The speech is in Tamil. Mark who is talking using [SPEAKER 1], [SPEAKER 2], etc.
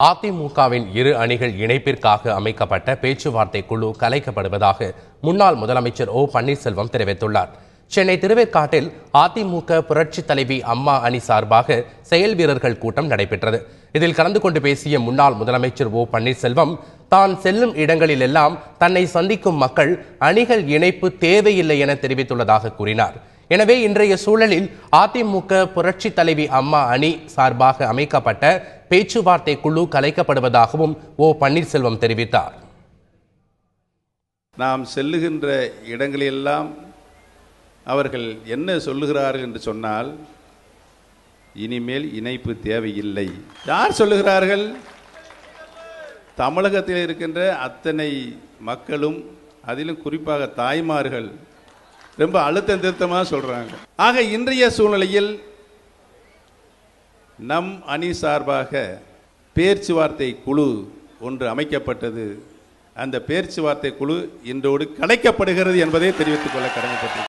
[SPEAKER 1] அதிமுகவின் இரு அணிகள் இணைப்பிற்காக அமைக்கப்பட்ட பேச்சுவார்த்தை குழு கலைக்கப்படுவதாக முன்னாள் முதலமைச்சர் ஓ பன்னீர்செல்வம் தெரிவித்துள்ளார். சென்னை திருவேற்காட்டில் அதிமுக புரட்சித் தலைவி அம்மா அணி சார்பாக செயல் வீரர்கள் கூட்டம் நடைபெற்றது. இதில் கலந்து கொண்டு பேசிய முன்னாள் முதலமைச்சர் ஓ பன்னீர்செல்வம், தான் செல்லும் இடங்களிலெல்லாம் தன்னை சந்திக்கும் மக்கள் அணிகள் இணைப்பு தேவையில்லை என தெரிவித்துள்ளதாக கூறினார். எனவே இன்றைய சூழலில் அதிமுக புரட்சித் தலைவி அம்மா அணி சார்பாக அமைக்கப்பட்ட பேச்சுவார்த்தை குழு கலைக்கப்படுவதாகவும் ஓ பன்னீர்செல்வம் தெரிவித்தார்.
[SPEAKER 2] நாம் செல்லுகின்ற இடங்களெல்லாம் அவர்கள் என்ன சொல்லுகிறார்கள் என்று சொன்னால், இனிமேல் இணைப்பு தேவையில்லை. யார் சொல்லுகிறார்கள்? தமிழகத்தில் இருக்கின்ற அத்தனை மக்களும், அதிலும் குறிப்பாக தாய்மார்கள் ரொம்ப அழுத்தம் திருத்தமாக சொல்றாங்க. ஆக இன்றைய சூழ்நிலையில் நம் அணி சார்பாக பேச்சுவார்த்தை குழு ஒன்று அமைக்கப்பட்டது. அந்த பேச்சுவார்த்தை குழு இன்றோடு கலைக்கப்படுகிறது என்பதை தெரிவித்துக் கொள்ள கடமைப்பட்டது.